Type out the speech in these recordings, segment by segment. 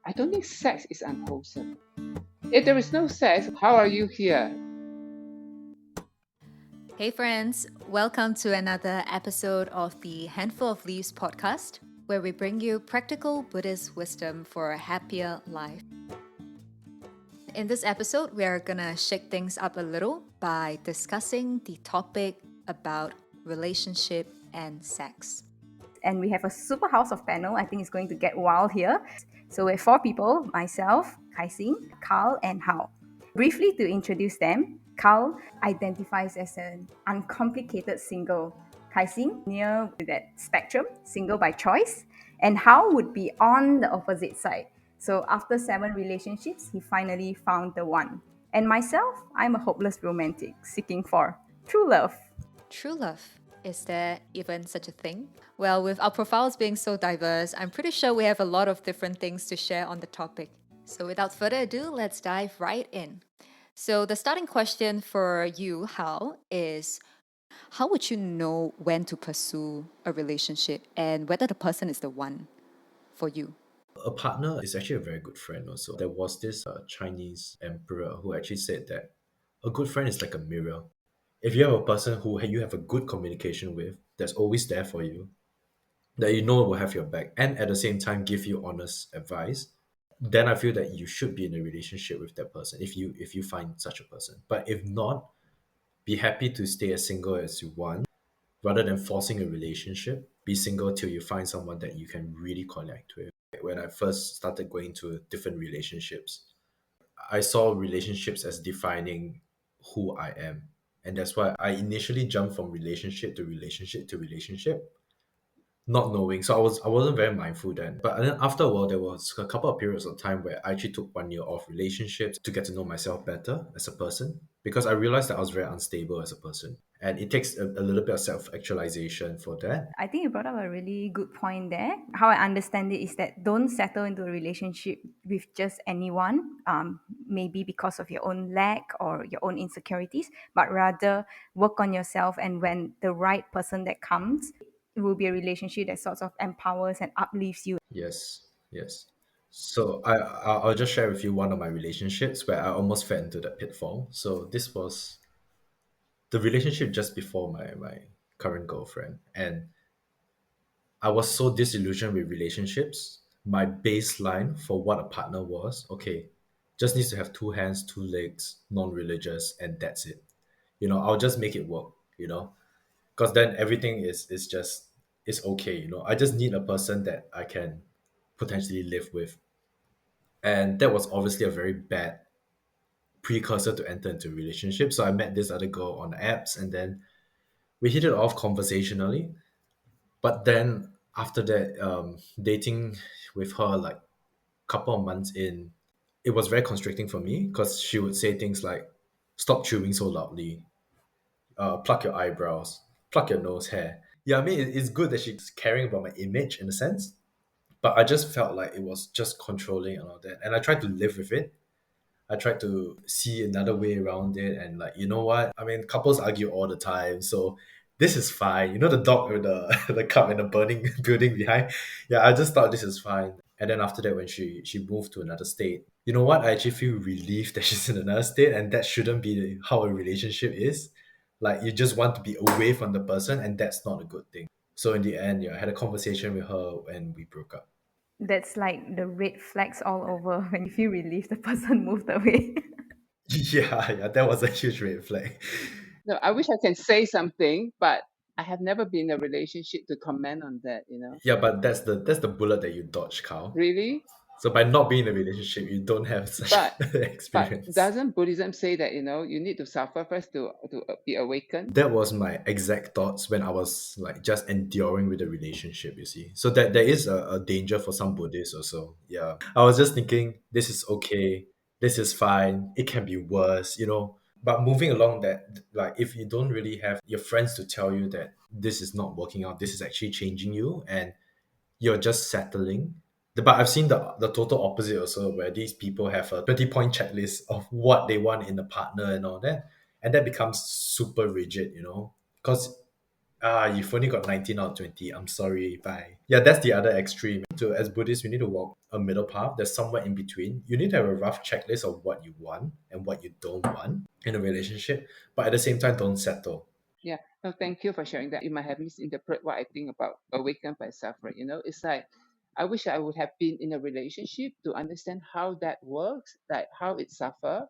I don't think sex is unwholesome. If there is no sex, how are you here? Hey, friends, welcome to another episode of the Handful of Leaves podcast, where we bring you practical Buddhist wisdom for a happier life. In this episode, we are gonna shake things up a little by discussing the topic about relationship and sex. And we have a super house of panel. I think it's going to get wild here. So we have 4 people, myself, Kaixin, Kyle, and Hao. Briefly to introduce them, Kyle identifies as an uncomplicated single. Kaixin, near that spectrum, single by choice. And Hao would be on the opposite side. So after 7 relationships, he finally found the one. And myself, I'm a hopeless romantic, seeking for true love. True love. Is there even such a thing? Well, with our profiles being so diverse, I'm pretty sure we have a lot of different things to share on the topic. So without further ado, let's dive right in. So the starting question for you, Hao, is how would you know when to pursue a relationship and whether the person is the one for you? A partner is actually a very good friend also. There was this Chinese emperor who actually said that a good friend is like a mirror. If you have a person who you have a good communication with, that's always there for you, that you know will have your back, and at the same time give you honest advice, then I feel that you should be in a relationship with that person if you find such a person. But if not, be happy to stay as single as you want rather than forcing a relationship. Be single till you find someone that you can really connect with. When I first started going to different relationships, I saw relationships as defining who I am. And that's why I initially jumped from relationship to relationship to relationship, not knowing. So I wasn't very mindful then. But then after a while, there was a couple of periods of time where I actually took 1 year off relationships to get to know myself better as a person, because I realized that I was very unstable as a person. And it takes a little bit of self-actualization for that. I think you brought up a really good point there. How I understand it is that don't settle into a relationship with just anyone, maybe because of your own lack or your own insecurities, but rather work on yourself. And when the right person that comes, it will be a relationship that sort of empowers and uplifts you. Yes, yes. So I'll just share with you one of my relationships where I almost fell into that pitfall. So this was the relationship just before my current girlfriend, and I was so disillusioned with relationships. My baseline for what a partner was, okay, just needs to have 2 hands, 2 legs, non-religious, and that's it. I'll just make it work, because then everything is okay. I just need a person that I can potentially live with. And that was obviously a very bad precursor to enter into a relationship. So I met this other girl on apps, and then we hit it off conversationally. But then after that, dating with her like couple of months in, it was very constricting for me because she would say things like, "Stop chewing so loudly, pluck your eyebrows, pluck your nose hair." Yeah, I mean it's good that she's caring about my image in a sense, but I just felt like it was just controlling and all that, and I tried to live with it. I tried to see another way around it, and like, you know what? I mean, couples argue all the time, so this is fine. The dog with the the cup and the burning building behind. Yeah, I just thought this is fine. And then after that, when she moved to another state, you know what? I actually feel relieved that she's in another state, and that shouldn't be how a relationship is. Like, you just want to be away from the person, and that's not a good thing. So in the end, yeah, I had a conversation with her and we broke up. That's like the red flags all over when you feel relieved the person moved away. Yeah, yeah, that was a huge red flag. No, I wish I can say something, but I have never been in a relationship to comment on that. Yeah, but that's the bullet that you dodge, Carl. Really? So by not being in a relationship, you don't have such But but experience. doesn't Buddhism say that you need to suffer first to be awakened? That was my exact thoughts when I was like just enduring with the relationship, you see. So that there is a danger for some Buddhists also. Yeah. I was just thinking, this is okay, this is fine, it can be worse. But moving along that, like, if you don't really have your friends to tell you that this is not working out, this is actually changing you, and you're just settling. But I've seen the total opposite also, where these people have a 20-point checklist of what they want in a partner and all that. And that becomes super rigid, because You've only got 19 out of 20. I'm sorry. Bye. Yeah, that's the other extreme. So as Buddhists, we need to walk a middle path. There's somewhere in between. You need to have a rough checklist of what you want and what you don't want in a relationship, but at the same time, don't settle. Yeah. No, thank you for sharing that. You might have misinterpreted what I think about awakened by suffering. It's like I wish I would have been in a relationship to understand how that works, like how it suffer.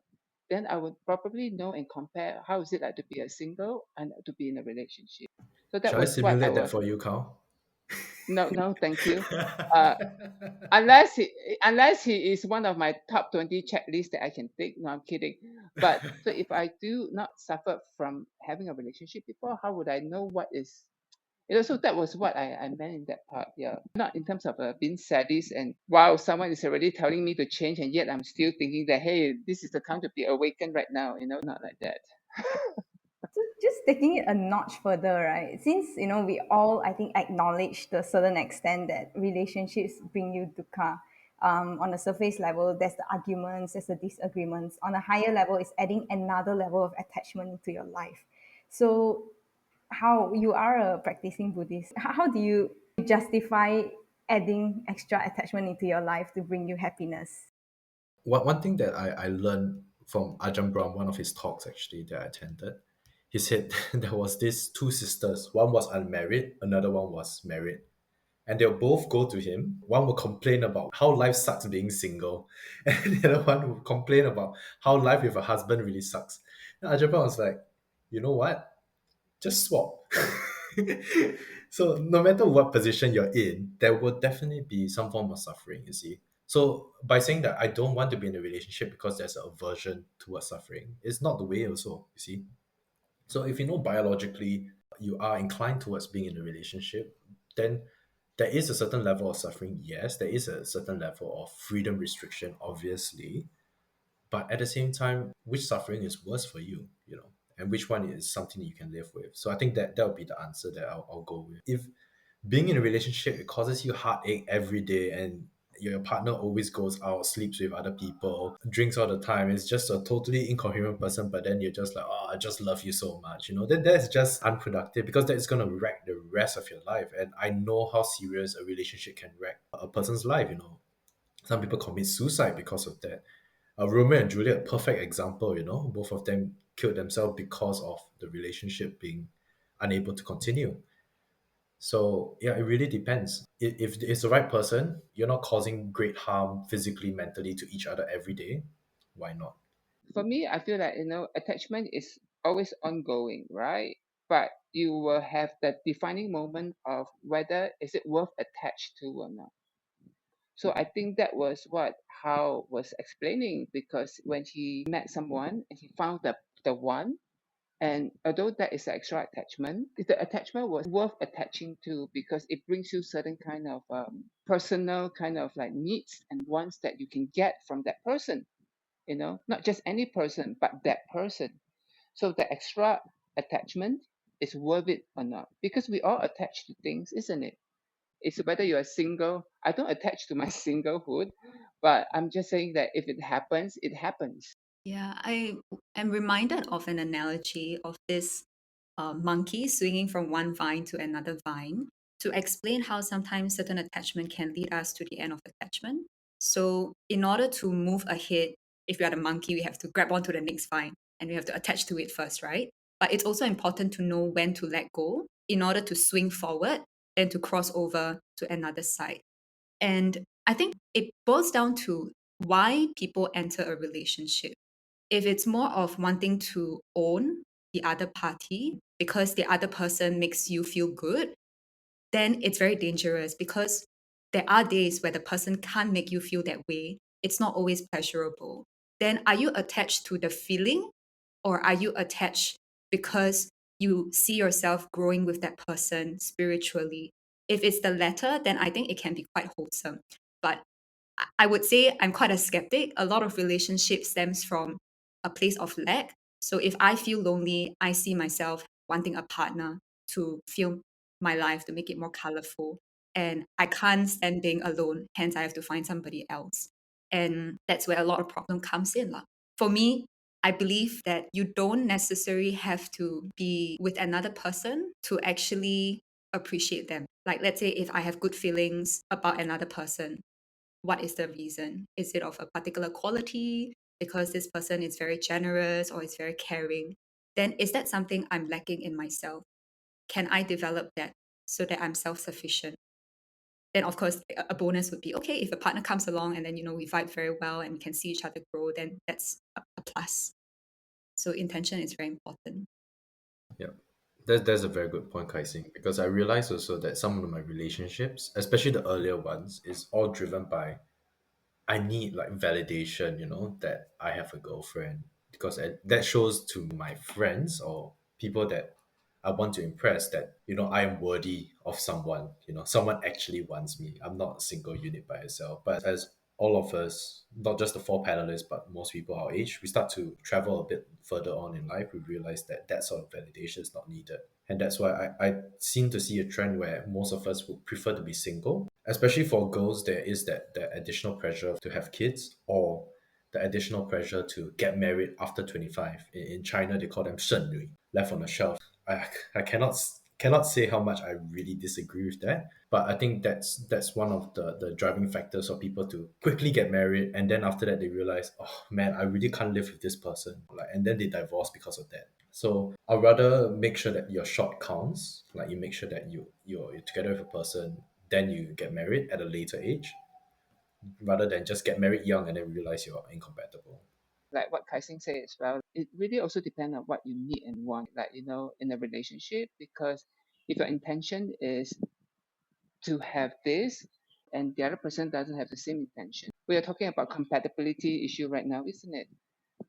Then I would probably know and compare how is it like to be a single and to be in a relationship. So that Shall I was what I simulate that was. for you, Carl? No, no, thank you. Uh, unless he is one of my top 20 checklists that I can take. No, I'm kidding. But so if I do not suffer from having a relationship before, how would I know what is so that was what I meant in that part. Yeah, not in terms of being sadist and wow, someone is already telling me to change, and yet I'm still thinking that hey, this is the time to be awakened right now. Not like that. So just taking it a notch further, right? Since we all, I think, acknowledge to a certain extent that relationships bring you dukkha. On the surface level, there's the arguments, there's the disagreements. On a higher level, it's adding another level of attachment into your life. So, how you are a practicing Buddhist? How do you justify adding extra attachment into your life to bring you happiness? One thing that I learned from Ajahn Brahm, one of his talks actually that I attended, he said there was these two sisters. One was unmarried, another one was married. And they'll both go to him. One will complain about how life sucks being single, and the other one will complain about how life with a husband really sucks. And Ajahn Brahm was like, you know what? Just swap. So no matter what position you're in, there will definitely be some form of suffering, you see. So by saying that I don't want to be in a relationship because there's an aversion towards suffering, it's not the way also, you see. So if you know biologically you are inclined towards being in a relationship, then there is a certain level of suffering. Yes, there is a certain level of freedom restriction, obviously. But at the same time, which suffering is worse for you, and which one is something you can live with? So I think that would be the answer that I'll go with. If being in a relationship, it causes you heartache every day and your partner always goes out, sleeps with other people, drinks all the time, is just a totally incoherent person, but then you're just like, oh, I just love you so much, then that's just unproductive because that's going to wreck the rest of your life. And I know how serious a relationship can wreck a person's life. Some people commit suicide because of that. Romeo and Juliet, perfect example. Both of them killed themselves because of the relationship being unable to continue. So yeah, it really depends. If it's the right person, you're not causing great harm physically, mentally to each other every day. Why not? For me, I feel like attachment is always ongoing, right? But you will have that defining moment of whether is it worth attached to or not. So I think that was what Hao was explaining because when he met someone and he found the one, and although that is an extra attachment, the attachment was worth attaching to because it brings you certain kind of personal kind of like needs and wants that you can get from that person. Not just any person, but that person. So the extra attachment is worth it or not because we all attach to things, isn't it? It's whether you are single. I don't attach to my singlehood, but I'm just saying that if it happens, it happens. Yeah, I am reminded of an analogy of this monkey swinging from one vine to another vine to explain how sometimes certain attachment can lead us to the end of attachment. So, in order to move ahead, if we are the monkey, we have to grab onto the next vine and we have to attach to it first, right? But it's also important to know when to let go in order to swing forward and to cross over to another side. And I think it boils down to why people enter a relationship. If it's more of wanting to own the other party because the other person makes you feel good, then it's very dangerous because there are days where the person can't make you feel that way. It's not always pleasurable. Then are you attached to the feeling or are you attached because you see yourself growing with that person spiritually? If it's the latter, then I think it can be quite wholesome. But I would say I'm quite a skeptic. A lot of relationships stems from a place of lack. So if I feel lonely, I see myself wanting a partner to fill my life, to make it more colorful. And I can't stand being alone. Hence, I have to find somebody else. And that's where a lot of problem comes in. For me, I believe that you don't necessarily have to be with another person to actually appreciate them. Like, let's say if I have good feelings about another person, what is the reason? Is it of a particular quality? Because this person is very generous or is very caring? Then is that something I'm lacking in myself? Can I develop that so that I'm self sufficient? Then, of course, a bonus would be okay if a partner comes along and then, we vibe very well and we can see each other grow, then that's a plus. So, intention is very important. Yeah. That's a very good point, Kaising, because I realized also that some of my relationships, especially the earlier ones, is all driven by I need like validation, that I have a girlfriend because that shows to my friends or people that I want to impress that, I am worthy of someone, someone actually wants me. I'm not a single unit by itself. But as all of us, not just the four panelists, but most people our age, we start to travel a bit further on in life, we realize that that sort of validation is not needed. And that's why I seem to see a trend where most of us would prefer to be single. Especially for girls, there is that additional pressure to have kids or the additional pressure to get married after 25. In China, they call them 剩女, left on the shelf. I cannot say how much I really disagree with that, but I think that's one of the driving factors for people to quickly get married, and then after that they realize, oh man, I really can't live with this person, and then they divorce because of that. So I'd rather make sure that your shot counts, like you make sure that you're together with a person, then you get married at a later age, rather than just get married young and then realize you're incompatible. Like what Kaising said as well, it really also depends on what you need and want, like, in a relationship, because if your intention is to have this and the other person doesn't have the same intention, we are talking about compatibility issue right now, isn't it?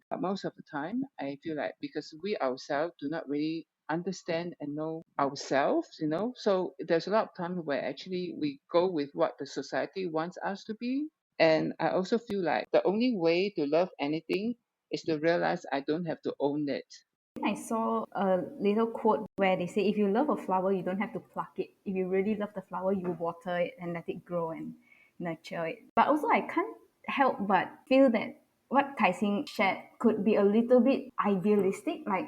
But most of the time, I feel like because we ourselves do not really understand and know ourselves, so there's a lot of times where actually we go with what the society wants us to be. And I also feel like the only way to love anything is to realize I don't have to own it. I saw a little quote where they say, if you love a flower, you don't have to pluck it. If you really love the flower, you water it and let it grow and nurture it. But also, I can't help but feel that what Kaising shared could be a little bit idealistic. Like,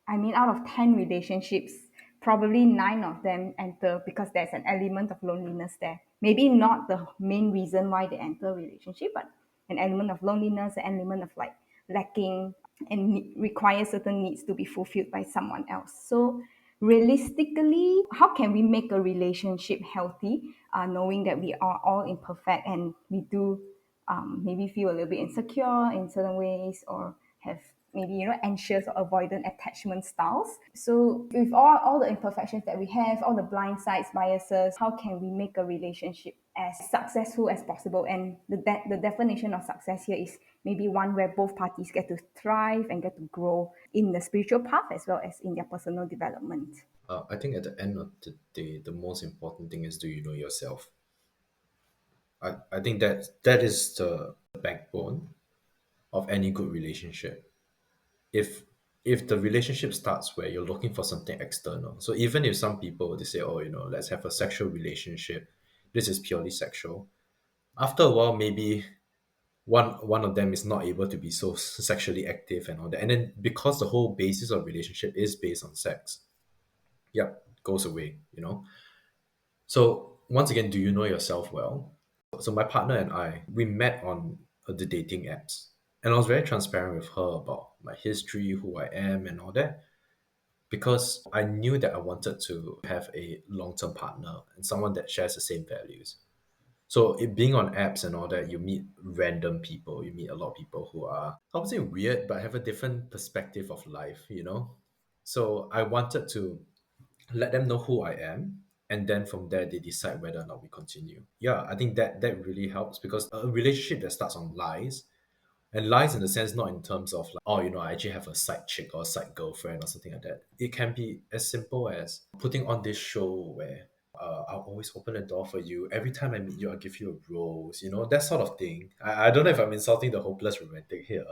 I mean, out of 10 relationships, probably 9 of them enter because there's an element of loneliness there. Maybe not the main reason why they enter a relationship, but an element of loneliness, an element of like lacking and require certain needs to be fulfilled by someone else. So realistically, how can we make a relationship healthy, knowing that we are all imperfect and we do maybe feel a little bit insecure in certain ways or have maybe anxious or avoidant attachment styles. So with all the imperfections that we have, all the blind sides, biases, how can we make a relationship as successful as possible? And the definition of success here is maybe one where both parties get to thrive and get to grow in the spiritual path as well as in their personal development. I think at the end of the day, the most important thing is, do you know yourself? I think that is the backbone of any good relationship. If the relationship starts where you're looking for something external, so even if some people they say, oh, let's have a sexual relationship, this is purely sexual. After a while, maybe one of them is not able to be so sexually active and all that, and then because the whole basis of relationship is based on sex, yep, goes away. So once again, do you know yourself well? So my partner and I, we met on the dating apps, and I was very transparent with her about my history, who I am, and all that, because I knew that I wanted to have a long-term partner and someone that shares the same values. So it being on apps and all that, you meet random people. You meet a lot of people who are, I would say, weird, but have a different perspective of life. So I wanted to let them know who I am, and then from there they decide whether or not we continue. Yeah, I think that really helps, because a relationship that starts on lies, and lies in the sense not in terms of like, oh, I actually have a side chick or a side girlfriend or something like that. It can be as simple as putting on this show where I'll always open a door for you. Every time I meet you, I'll give you a rose, that sort of thing. I don't know if I'm insulting the hopeless romantic here.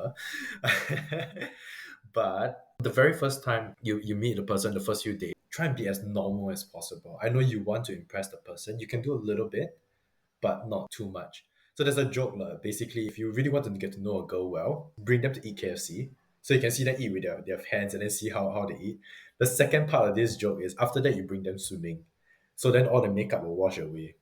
But the very first time you meet the person, the first few days, try and be as normal as possible. I know you want to impress the person. You can do a little bit, but not too much. So there's a joke, basically, if you really want to get to know a girl well, bring them to eat KFC. So you can see them eat with their hands and then see how they eat. The second part of this joke is after that you bring them swimming. So then all the makeup will wash away.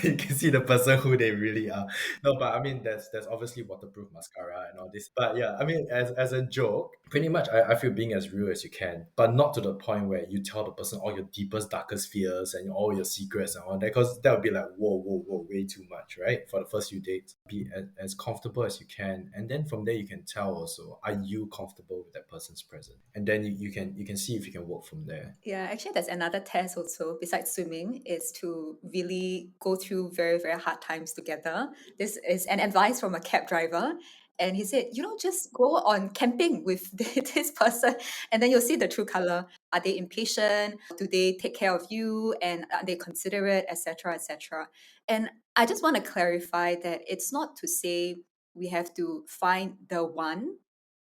You can see the person who they really are. No, but I mean there's obviously waterproof mascara and all this. But yeah, I mean as a joke, pretty much I feel being as real as you can, but not to the point where you tell the person all your deepest, darkest fears and all your secrets and all that, because that would be like whoa, way too much, right? For the first few dates. Be as comfortable as you can. And then from there you can tell also, are you comfortable with that person's presence? And then you can see if you can work from there. Yeah, actually, there's another test also besides swimming is to really go through very, very hard times together. This is an advice from a cab driver. And he said, just go on camping with this person and then you'll see the true color. Are they impatient? Do they take care of you? And are they considerate, etc., etc.? And I just want to clarify that it's not to say we have to find the one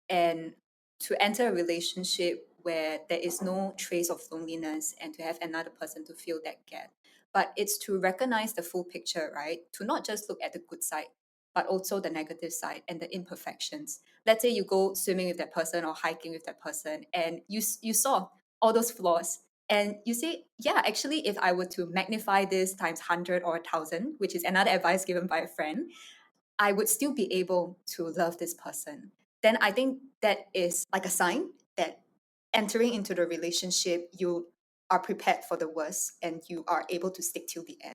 and to enter a relationship where there is no trace of loneliness and to have another person to fill that gap. But it's to recognize the full picture, right? To not just look at the good side, but also the negative side and the imperfections. Let's say you go swimming with that person or hiking with that person and you saw all those flaws and you say, yeah, actually, if I were to magnify this times 100 or 1,000, which is another advice given by a friend, I would still be able to love this person. Then I think that is like a sign that entering into the relationship, you are prepared for the worst and you are able to stick till the end.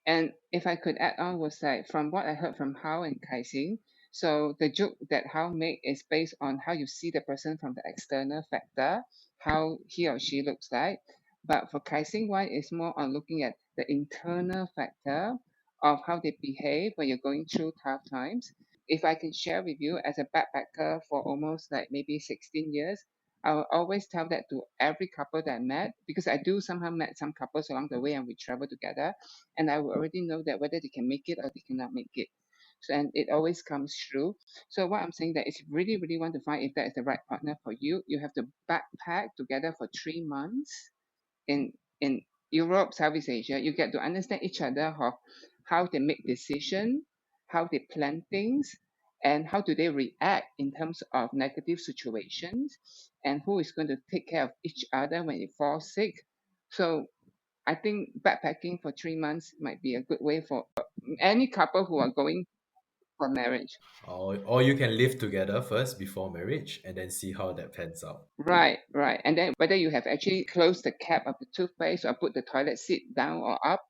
And if I could add on was like from what I heard from Hao and Kaixing, so the joke that Hao made is based on how you see the person from the external factor, how he or she looks like. But for Kaixing one, it's more on looking at the internal factor of how they behave when you're going through tough times. If I can share with you as a backpacker for almost like maybe 16 years, I will always tell that to every couple that I met because I do somehow met some couples along the way and we travel together and I will already know that whether they can make it or they cannot make it. So and it always comes through. So what I'm saying that is really, really want to find if that is the right partner for you, you have to backpack together for 3 months in in Europe, Southeast Asia. You get to understand each other of how they make decision, how they plan things, and how do they react in terms of negative situations, and who is going to take care of each other when you fall sick. So I think backpacking for 3 months might be a good way for any couple who are going for marriage. Or you can live together first before marriage and then see how that pans out. Right, right. And then whether you have actually closed the cap of the toothpaste or put the toilet seat down or up.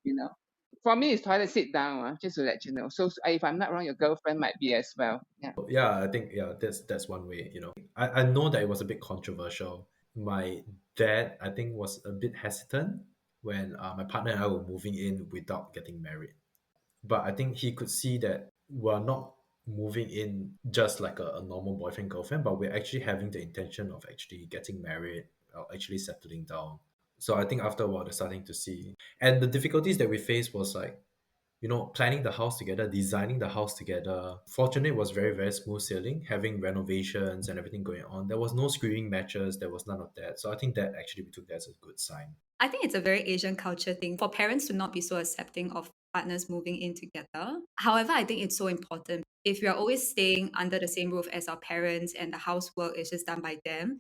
For me, it's toilet seat down, just to let you know. So if I'm not wrong, your girlfriend might be as well. Yeah. Yeah, I think that's one way. I know that it was a bit controversial. My dad, I think, was a bit hesitant when my partner and I were moving in without getting married. But I think he could see that we're not moving in just like a normal boyfriend girlfriend, but we're actually having the intention of actually getting married or actually settling down. So I think after a while they're starting to see. And the difficulties that we faced was like, planning the house together, designing the house together. Fortunately, it was very, very smooth sailing, having renovations and everything going on. There was no screaming matches, there was none of that. So I think that actually we took that as a good sign. I think it's a very Asian culture thing for parents to not be so accepting of partners moving in together. However, I think it's so important. If you're always staying under the same roof as our parents and the housework is just done by them,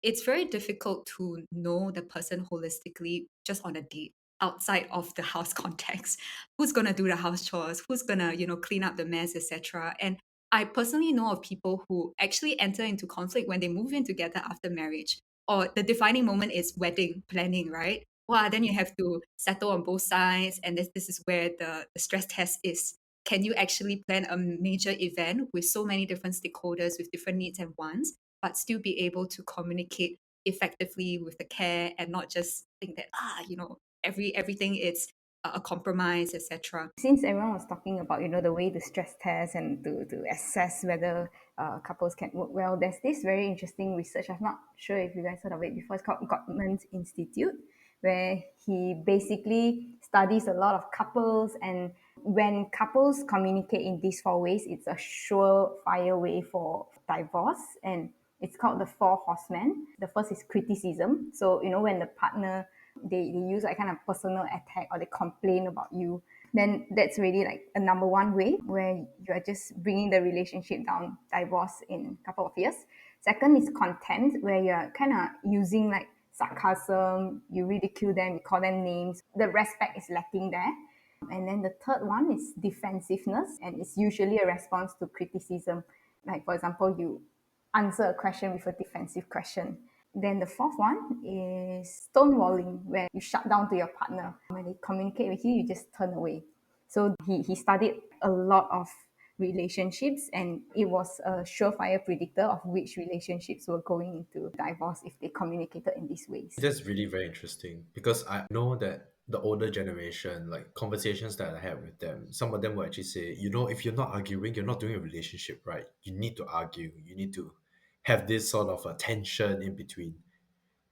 it's very difficult to know the person holistically just on a date outside of the house context. Who's gonna do the house chores? Who's gonna, clean up the mess, etc. And I personally know of people who actually enter into conflict when they move in together after marriage or the defining moment is wedding planning, right? Wow, then you have to settle on both sides. And this is where the stress test is. Can you actually plan a major event with so many different stakeholders with different needs and wants, but still be able to communicate effectively with the care and not just think that, everything is a compromise, etc. Since everyone was talking about the way to stress test and to assess whether couples can work well, there's this very interesting research. I'm not sure if you guys heard of it before. It's called Gottman's Institute, where he basically studies a lot of couples, and when couples communicate in these four ways, it's a surefire way for divorce. And it's called the four horsemen. The first is criticism. So when the partner they use like kind of personal attack or they complain about you. then that's really like a number one way where you are just bringing the relationship down, divorce in a couple of years. Second is contempt, where you're kind of using like sarcasm, you ridicule them, you call them names. The respect is lacking there. And then the third one is defensiveness, and it's usually a response to criticism. Like, for example, you answer a question with a defensive question. Then the fourth one is stonewalling, where you shut down to your partner. When they communicate with you, you just turn away. So he studied a lot of relationships, and it was a surefire predictor of which relationships were going into divorce if they communicated in these ways. That's really very interesting because I know that the older generation, like conversations that I had with them, some of them will actually say, you know, if you're not arguing, you're not doing a relationship right. You need to argue. You need to have this sort of a tension in between.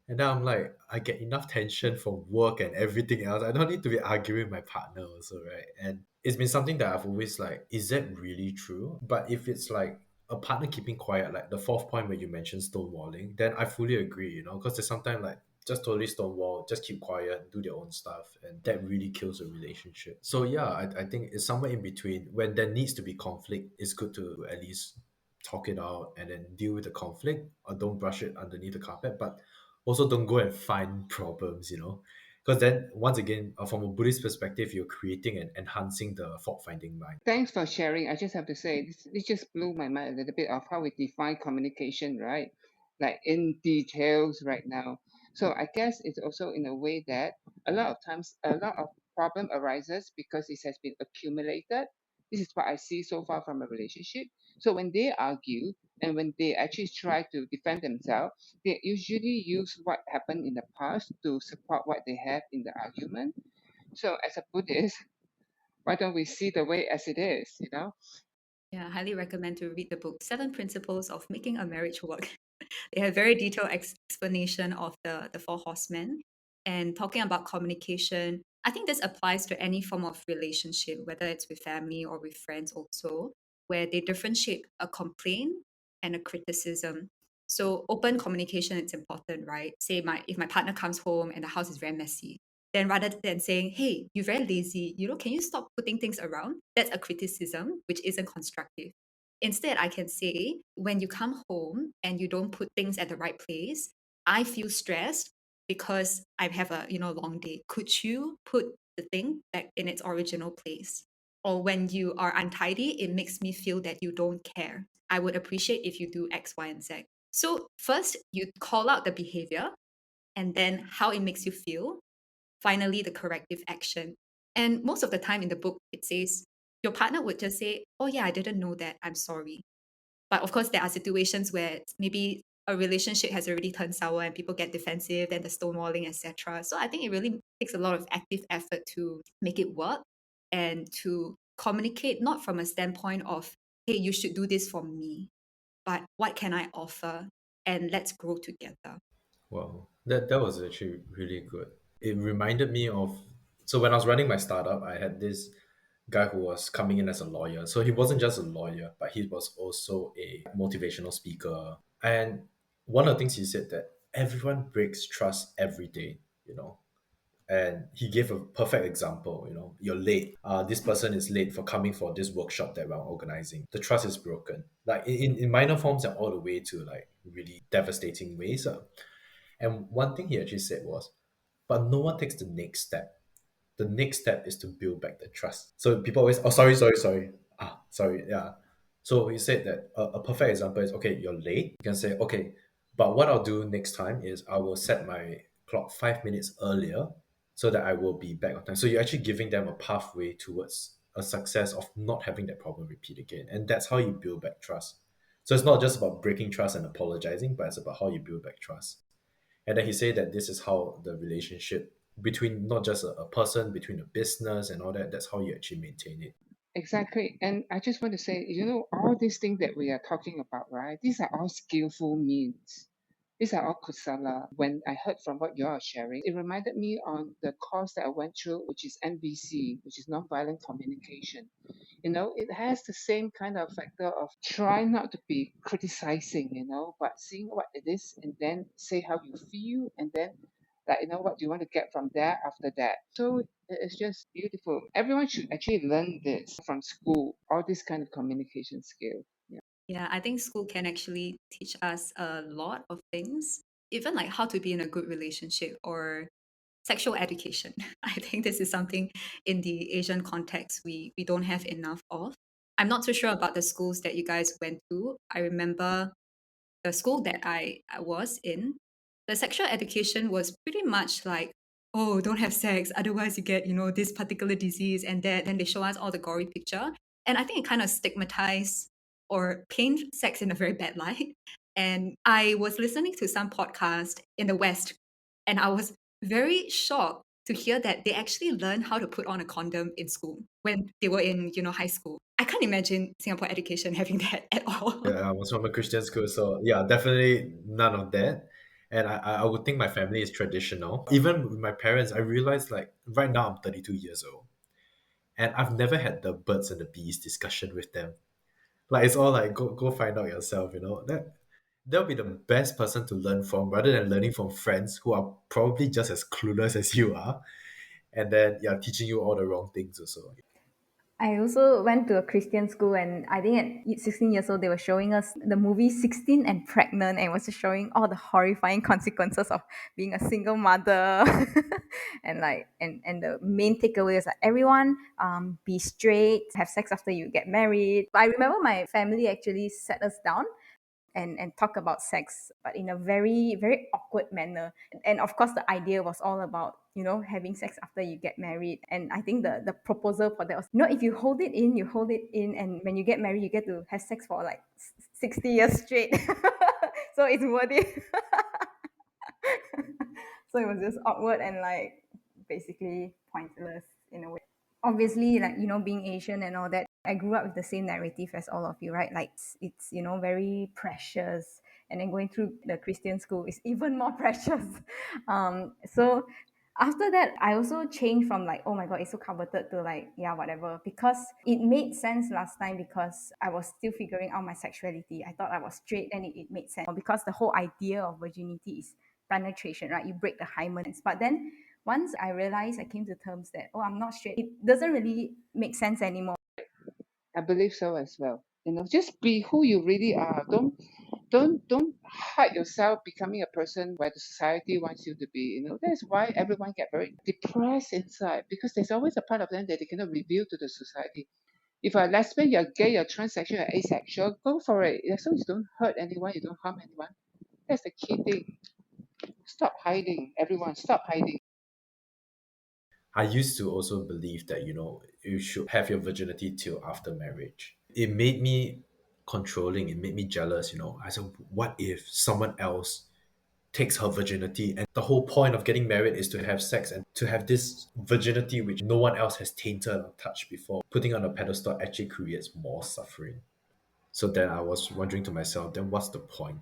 And then I'm like, I get enough tension from work and everything else. I don't need to be arguing with my partner also, right? And it's been something that I've always like, is that really true? But if it's like a partner keeping quiet, like the fourth point where you mentioned stonewalling, then I fully agree, you know, because there's sometimes like just totally stonewall, just keep quiet, do their own stuff, and that really kills a relationship. So yeah, I think it's somewhere in between. When there needs to be conflict, it's good to at least talk it out and then deal with the conflict, or don't brush it underneath the carpet. But also don't go and find problems, you know, because then once again, from a Buddhist perspective, you're creating and enhancing the fault finding mind. Thanks for sharing. I just have to say, this just blew my mind a little bit of how we define communication, right? Like in details right now. So I guess it's also in a way that a lot of times a lot of problem arises because it has been accumulated. This is what I see so far from a relationship. So when they argue and when they actually try to defend themselves, they usually use what happened in the past to support what they have in the argument. So as a Buddhist, why don't we see the way as it is, you know? Yeah, I highly recommend to read the book Seven Principles of Making a Marriage Work. They have very detailed explanation of the four horsemen and talking about communication. I think this applies to any form of relationship, whether it's with family or with friends also, where they differentiate a complaint and a criticism. So open communication is important, right? Say if my partner comes home and the house is very messy, then rather than saying, hey, you're very lazy, can you stop putting things around? That's a criticism, which isn't constructive. Instead, I can say, when you come home and you don't put things at the right place, I feel stressed because I have a long day. Could you put the thing back in its original place? Or when you are untidy, it makes me feel that you don't care. I would appreciate if you do X, Y, and Z. So first, you call out the behavior and then how it makes you feel. Finally, the corrective action. And most of the time in the book, it says your partner would just say, oh, yeah, I didn't know that. I'm sorry. But of course, there are situations where maybe a relationship has already turned sour and people get defensive, then the stonewalling, etc. So I think it really takes a lot of active effort to make it work and to communicate not from a standpoint of, hey, you should do this for me, but what can I offer? And let's grow together. Wow, that was actually really good. It reminded me of, so when I was running my startup, I had this guy who was coming in as a lawyer. So he wasn't just a lawyer, but he was also a motivational speaker. And one of the things he said that everyone breaks trust every day, you know. And he gave a perfect example, you know, you're late. This person is late for coming for this workshop that we're organizing. The trust is broken. Like in minor forms and all the way to like really devastating ways. And one thing he actually said was, but no one takes the next step. The next step is to build back the trust. So people always, oh, sorry, sorry, sorry. Sorry, yeah. So he said that a perfect example is, okay, you're late. You can say, okay, but what I'll do next time is I will set my clock 5 minutes earlier so that I will be back on time. So you're actually giving them a pathway towards a success of not having that problem repeat again. And that's how you build back trust. So it's not just about breaking trust and apologizing, but it's about how you build back trust. And then he said that this is how the relationship between not just a person, between a business and all that, that's how you actually maintain it. Exactly. And I just want to say, all these things that we are talking about, right? These are all skillful means. These are all kusala. When I heard from what you are sharing, it reminded me on the course that I went through, which is NVC, which is nonviolent communication. It has the same kind of factor of try not to be criticizing, but seeing what it is and then say how you feel and then Like, what do you want to get from there after that? So it's just beautiful. Everyone should actually learn this from school, all this kind of communication skill. Yeah. Yeah, I think school can actually teach us a lot of things, even like how to be in a good relationship or sexual education. I think this is something in the Asian context we don't have enough of. I'm not too sure about the schools that you guys went to. I remember the school that I was in, the sexual education was pretty much like, oh, don't have sex, otherwise you get, this particular disease and that. Then they show us all the gory picture. And I think it kind of stigmatized or paint sex in a very bad light. And I was listening to some podcast in the West, and I was very shocked to hear that they actually learned how to put on a condom in school when they were in, high school. I can't imagine Singapore education having that at all. Yeah, I was from a Christian school, so yeah, definitely none of that. And I would think my family is traditional. Even with my parents, I realized like right now I'm 32 years old, and I've never had the birds and the bees discussion with them. Like it's all like go find out yourself, That they'll be the best person to learn from rather than learning from friends who are probably just as clueless as you are, and then yeah, teaching you all the wrong things also. I also went to a Christian school, and I think at 16 years old, they were showing us the movie 16 and Pregnant, and it was showing all the horrifying consequences of being a single mother. And the main takeaway is that everyone be straight, have sex after you get married. I remember my family actually sat us down and talk about sex, but in a very, very awkward manner. And of course, the idea was all about, having sex after you get married. And I think the proposal for that was, if you hold it in, you hold it in. And when you get married, you get to have sex for like 60 years straight. So it's worth it. So it was just awkward and like basically pointless in a way. Obviously, like, being Asian and all that, I grew up with the same narrative as all of you, right? Like it's very precious, and then going through the Christian school is even more precious. So after that, I also changed from like, oh my god, it's so coveted, to like, yeah, whatever, because it made sense last time, because I was still figuring out my sexuality. I thought I was straight, and it made sense because the whole idea of virginity is penetration, right? You break the hymen, but then once I realized, I came to terms that, oh, I'm not straight, it doesn't really make sense anymore. I believe so as well. Just be who you really are. Don't hide yourself becoming a person where the society wants you to be. That's why everyone get very depressed inside, because there's always a part of them that they cannot reveal to the society. If you're lesbian, you're gay, you're transsexual, you're asexual, go for it. As long as you don't hurt anyone, you don't harm anyone. That's the key thing. Stop hiding, everyone. Stop hiding. I used to also believe that, you should have your virginity till after marriage. It made me controlling, it made me jealous, I said, what if someone else takes her virginity? And the whole point of getting married is to have sex and to have this virginity which no one else has tainted or touched before. Putting on a pedestal actually creates more suffering. So then I was wondering to myself, then what's the point?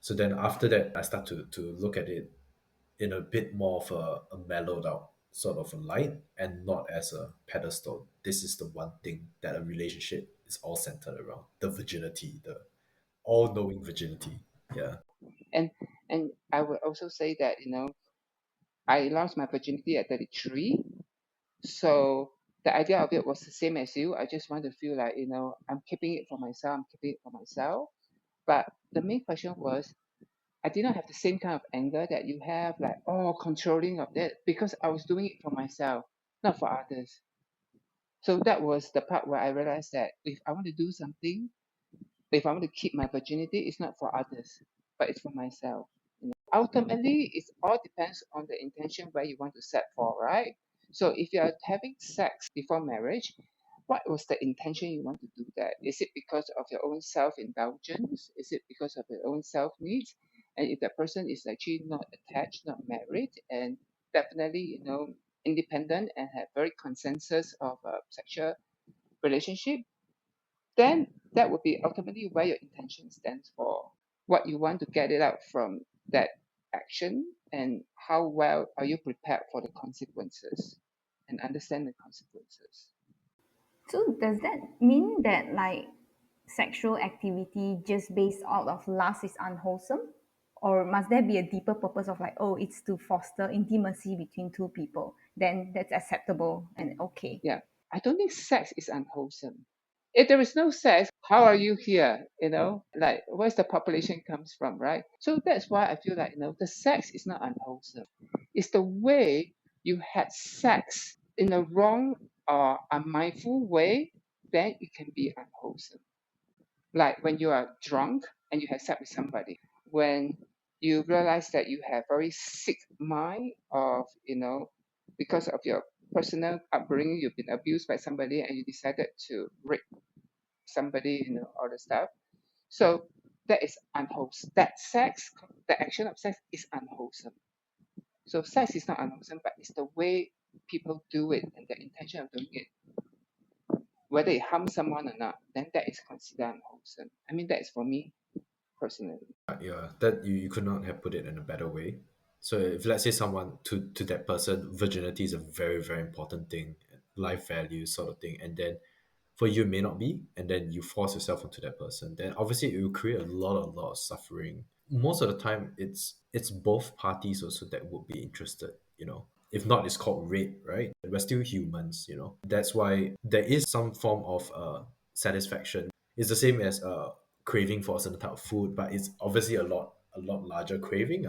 So then after that, I start to look at it in a bit more of a mellowed out sort of a light and not as a pedestal. This is the one thing that a relationship is all centered around: the virginity, the all knowing virginity. Yeah. And and I would also say that, I lost my virginity at 33. So the idea of it was the same as you. I just want to feel like, I'm keeping it for myself, I'm keeping it for myself. But the main question was, I did not have the same kind of anger that you have, like, oh, controlling of that, because I was doing it for myself, not for others. So that was the part where I realized that if I want to do something, if I want to keep my virginity, it's not for others, but it's for myself. Ultimately, it all depends on the intention where you want to set for, right? So if you are having sex before marriage, what was the intention you want to do that? Is it because of your own self-indulgence? Is it because of your own self-needs? And if that person is actually not attached, not married, and definitely, independent and have very consensus of a sexual relationship, then that would be ultimately where your intention stands for, what you want to get it out from that action, and how well are you prepared for the consequences and understand the consequences. So does that mean that like sexual activity just based out of lust is unwholesome? or must there be a deeper purpose of like, oh, it's to foster intimacy between two people, then that's acceptable and okay. Yeah. I don't think sex is unwholesome. If there is no sex, how are you here? Like where's the population comes from, right? So that's why I feel like, the sex is not unwholesome. It's the way you had sex in a wrong or unmindful way, then it can be unwholesome. Like when you are drunk and you have sex with somebody, when you realize that you have very sick mind of, because of your personal upbringing, you've been abused by somebody and you decided to rape somebody, all the stuff. So that is unwholesome. The action of sex is unwholesome. So sex is not unwholesome, but it's the way people do it and the intention of doing it. Whether it harms someone or not, then that is considered unwholesome. I mean, that is for me personally. Yeah, that you could not have put it in a better way. So if let's say someone to that person, virginity is a very, very important thing, life value sort of thing, and then for you it may not be, and then you force yourself onto that person, then obviously it will create a lot of suffering. Most of the time it's both parties also that would be interested, you know. If not, it's called rape, right? We're still humans, you know. That's why there is some form of satisfaction. It's the same as craving for a certain type of food, but it's obviously a lot larger craving.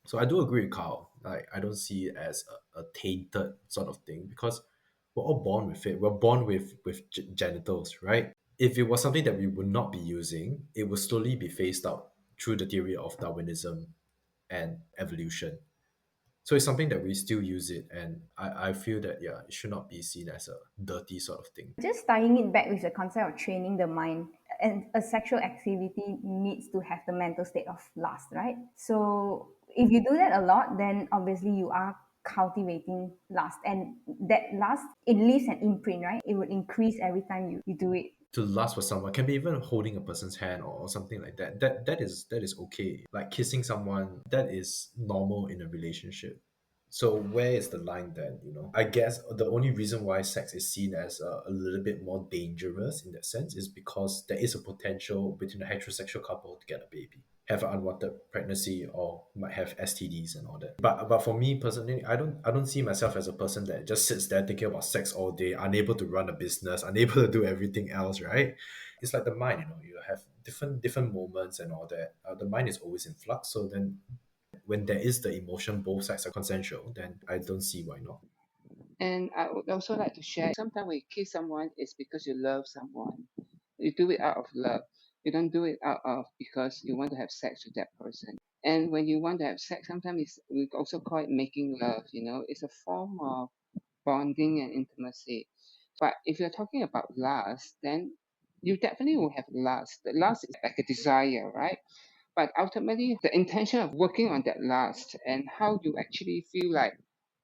So I do agree with Carl. Like I don't see it as a tainted sort of thing because we're all born with it. We're born with genitals, right? If it was something that we would not be using, it would slowly be phased out through the theory of Darwinism and evolution. So it's something that we still use it, and I feel that yeah, it should not be seen as a dirty sort of thing. Just tying it back with the concept of training the mind, and a sexual activity needs to have the mental state of lust, right? So if you do that a lot, then obviously you are cultivating lust, and that lust, it leaves an imprint, right? It will increase every time you do it. To lust for someone can be even holding a person's hand or something like that. That is okay. Like kissing someone, that is normal in a relationship. So where is the line then? You know, I guess the only reason why sex is seen as a little bit more dangerous in that sense is because there is a potential between a heterosexual couple to get a baby, have an unwanted pregnancy, or might have STDs and all that. But for me personally, I don't see myself as a person that just sits there thinking about sex all day, unable to run a business, unable to do everything else, right? It's like the mind, you know, you have different moments and all that. The mind is always in flux. So then when there is the emotion, both sides are consensual, then I don't see why not. And I would also like to share sometimes when you kiss someone, it's because you love someone. You do it out of love. You don't do it out of because you want to have sex with that person. And when you want to have sex, sometimes we also call it making love, it's a form of bonding and intimacy. But if you're talking about lust, then you definitely will have lust. The lust is like a desire, right? But ultimately, the intention of working on that lust and how you actually feel like,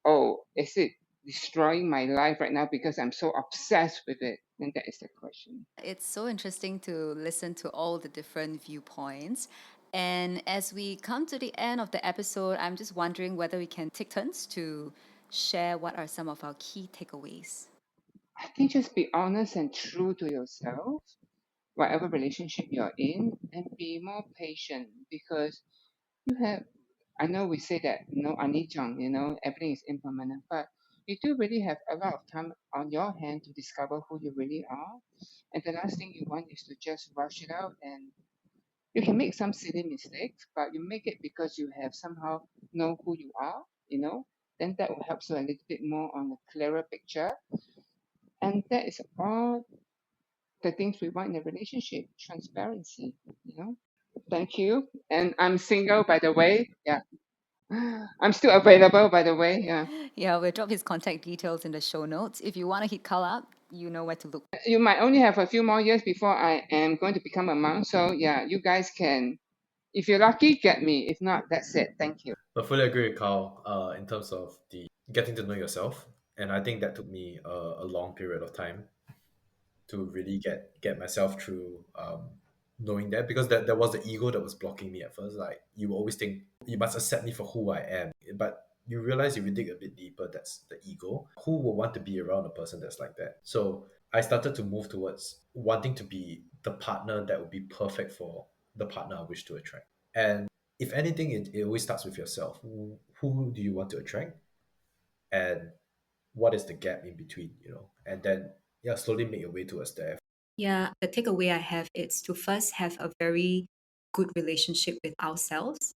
oh, is it destroying my life right now because I'm so obsessed with it? Then that is the question. It's so interesting to listen to all the different viewpoints. And as we come to the end of the episode, I'm just wondering whether we can take turns to share what are some of our key takeaways. I think just be honest and true to yourself, whatever relationship you're in, and be more patient because you have, I know we say that, anijang, everything is impermanent, but you do really have a lot of time on your hand to discover who you really are. And the last thing you want is to just rush it out, and you can make some silly mistakes, but you make it because you have somehow know who you are, then that will help you a little bit more on a clearer picture. And that is all the things we want in a relationship, transparency, Thank you. And I'm single, by the way. Yeah. I'm still available, by the way. Yeah. Yeah, we'll drop his contact details in the show notes. If you want to hit Carl up, you know where to look. You might only have a few more years before I am going to become a mom. So, yeah, you guys can, if you're lucky, get me. If not, that's it. Thank you. I fully agree with Carl in terms of the getting to know yourself. And I think that took me a long period of time to really get myself through knowing that, because that was the ego that was blocking me at first. Like you always think you must accept me for who I am, but you realize if you dig a bit deeper, that's the ego. Who would want to be around a person that's like that? So I started to move towards wanting to be the partner that would be perfect for the partner I wish to attract. And if anything, it always starts with yourself. Who do you want to attract, and what is the gap in between, and then yeah, slowly make your way towards there. Yeah, the takeaway I have is to first have a very good relationship with ourselves.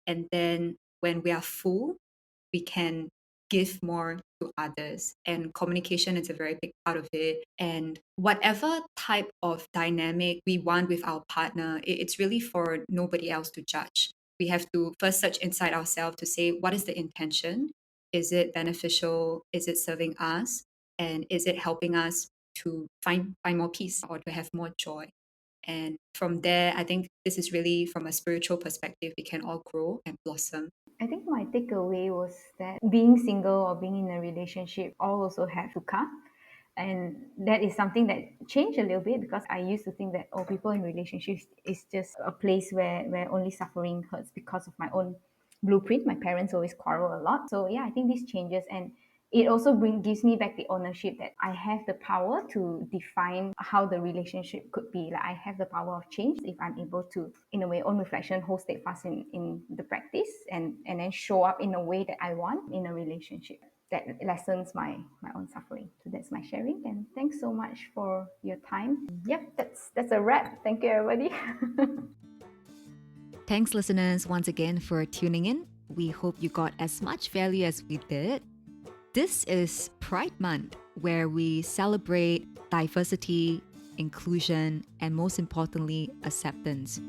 And then when we are full, we can give more to others. And communication is a very big part of it. And whatever type of dynamic we want with our partner, it's really for nobody else to judge. We have to first search inside ourselves to say, what is the intention? Is it beneficial? Is it serving us? And is it helping us to find more peace or to have more joy? And from there, I think this is really from a spiritual perspective, we can all grow and blossom. I think my takeaway was that being single or being in a relationship all also have to come. And that is something that changed a little bit, because I used to think that, oh, people in relationships is just a place where only suffering hurts because of my own blueprint. My parents always quarrel a lot. So yeah, I think this changes, and it also gives me back the ownership that I have the power to define how the relationship could be. Like, I have the power of change if I'm able to, in a way, own reflection, hold steadfast in the practice, and then show up in a way that I want in a relationship that lessens my own suffering. So that's my sharing, and thanks so much for your time. Yep, that's a wrap. Thank you, everybody. Thanks, listeners, once again for tuning in. We hope you got as much value as we did. This is Pride Month, where we celebrate diversity, inclusion, and most importantly, acceptance.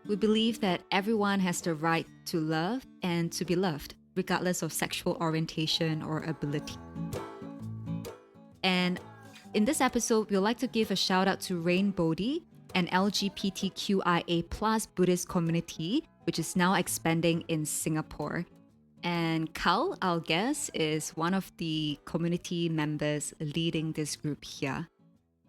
We believe that everyone has the right to love and to be loved, regardless of sexual orientation or ability. And in this episode, we'd like to give a shout out to Rain Bodhi, an LGBTQIA plus Buddhist community, which is now expanding in Singapore. And Kyle, our guest, is one of the community members leading this group here.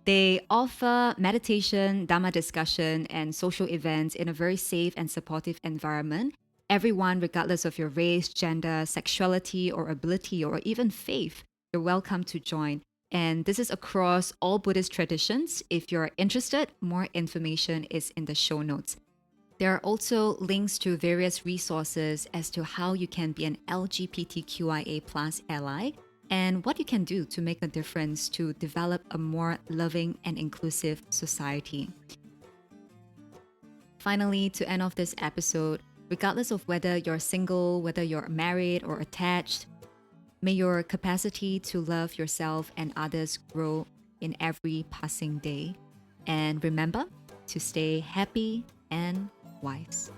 They offer meditation, Dharma discussion, and social events in a very safe and supportive environment. Everyone, regardless of your race, gender, sexuality, or ability, or even faith, you're welcome to join. And this is across all Buddhist traditions. If you're interested, more information is in the show notes. There are also links to various resources as to how you can be an LGBTQIA plus ally and what you can do to make a difference to develop a more loving and inclusive society. Finally, to end off this episode, regardless of whether you're single, whether you're married or attached, may your capacity to love yourself and others grow in every passing day. And remember to stay happy and wise.